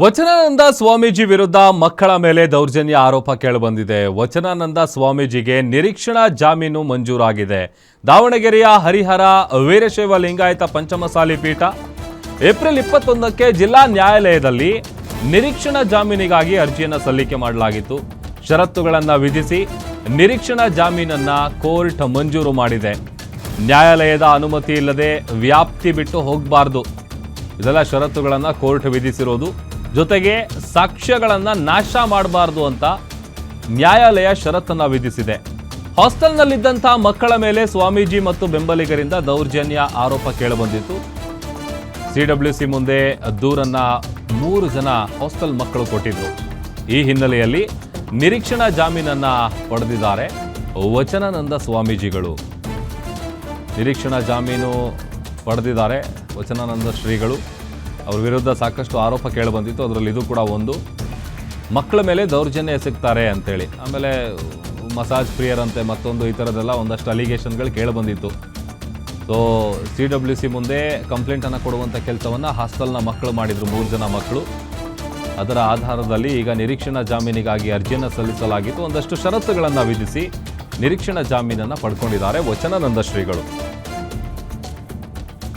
ವಚನಾನಂದ ಸ್ವಾಮೀಜಿ ವಿರುದ್ಧ ಮಕ್ಕಳ ಮೇಲೆ ದೌರ್ಜನ್ಯ ಆರೋಪ ಕೇಳಿಬಂದಿದೆ. ವಚನಾನಂದ ಸ್ವಾಮೀಜಿಗೆ ನಿರೀಕ್ಷಣಾ ಜಾಮೀನು ಮಂಜೂರಾಗಿದೆ. ದಾವಣಗೆರೆಯ ಹರಿಹರ ವೀರಶೈವ ಲಿಂಗಾಯತ ಪಂಚಮಸಾಲಿ ಪೀಠ ಏಪ್ರಿಲ್ 21ಕ್ಕೆ ಜಿಲ್ಲಾ ನ್ಯಾಯಾಲಯದಲ್ಲಿ ನಿರೀಕ್ಷಣಾ ಜಾಮೀನಿಗಾಗಿ ಅರ್ಜಿಯನ್ನು ಸಲ್ಲಿಕೆ ಮಾಡಲಾಗಿತ್ತು. ಷರತ್ತುಗಳನ್ನು ವಿಧಿಸಿ ನಿರೀಕ್ಷಣಾ ಜಾಮೀನನ್ನ ಕೋರ್ಟ್ ಮಂಜೂರು ಮಾಡಿದೆ. ನ್ಯಾಯಾಲಯದ ಅನುಮತಿ ಇಲ್ಲದೆ ವ್ಯಾಪ್ತಿ ಬಿಟ್ಟು ಹೋಗಬಾರದು. ಇದೆಲ್ಲ ಷರತ್ತುಗಳನ್ನು ಕೋರ್ಟ್ ವಿಧಿಸಿರೋದು. ಜೊತೆಗೆ ಸಾಕ್ಷ್ಯಗಳನ್ನು ನಾಶ ಮಾಡಬಾರದು ಅಂತ ನ್ಯಾಯಾಲಯ ಷರತ್ತನ್ನು ವಿಧಿಸಿದೆ. ಹಾಸ್ಟೆಲ್ನಲ್ಲಿದ್ದಂಥ ಮಕ್ಕಳ ಮೇಲೆ ಸ್ವಾಮೀಜಿ ಮತ್ತು ಬೆಂಬಲಿಗರಿಂದ ದೌರ್ಜನ್ಯ ಆರೋಪ ಕೇಳಿಬಂದಿತ್ತು. ಸಿಡಬ್ಲ್ಯೂಸಿ ಮುಂದೆ ದೂರನ್ನ 3 ಜನ ಹಾಸ್ಟೆಲ್ ಮಕ್ಕಳು ಕೊಟ್ಟಿದ್ರು. ಈ ಹಿನ್ನೆಲೆಯಲ್ಲಿ ನಿರೀಕ್ಷಣಾ ಜಾಮೀನನ್ನ ಪಡೆದಿದ್ದಾರೆ ವಚನಾನಂದ ಸ್ವಾಮೀಜಿಗಳು. ನಿರೀಕ್ಷಣಾ ಜಾಮೀನು ಪಡೆದಿದ್ದಾರೆ ವಚನಾನಂದ ಶ್ರೀಗಳು. ಅವ್ರ ವಿರುದ್ಧ ಸಾಕಷ್ಟು ಆರೋಪ ಕೇಳಿಬಂದಿತ್ತು. ಅದರಲ್ಲಿ ಇದು ಕೂಡ ಒಂದು. ಮಕ್ಕಳ ಮೇಲೆ ದೌರ್ಜನ್ಯ ಎಸಗ್ತಾರೆ ಅಂತೇಳಿ, ಆಮೇಲೆ ಮಸಾಜ್ ಪ್ರಿಯರಂತೆ ಮತ್ತೊಂದು ಈ ಥರದ್ದೆಲ್ಲ ಒಂದಷ್ಟು ಅಲಿಗೇಷನ್ಗಳು ಕೇಳಿಬಂದಿತ್ತು. ಸೊ ಸಿಡಬ್ಲ್ಯೂಸಿ ಮುಂದೆ ಕಂಪ್ಲೇಂಟನ್ನು ಕೊಡುವಂಥ ಕೆಲಸವನ್ನು ಹಾಸ್ಟೆಲ್ನ ಮಕ್ಕಳು ಮಾಡಿದರು, 3 ಜನ ಮಕ್ಕಳು. ಅದರ ಆಧಾರದಲ್ಲಿ ಈಗ ನಿರೀಕ್ಷಣಾ ಜಾಮೀನಿಗಾಗಿ ಅರ್ಜಿಯನ್ನು ಸಲ್ಲಿಸಲಾಗಿತ್ತು. ಒಂದಷ್ಟು ಷರತ್ತುಗಳನ್ನು ವಿಧಿಸಿ ನಿರೀಕ್ಷಣಾ ಜಾಮೀನನ್ನು ಪಡ್ಕೊಂಡಿದ್ದಾರೆ ವಚನಾನಂದ ಶ್ರೀಗಳು.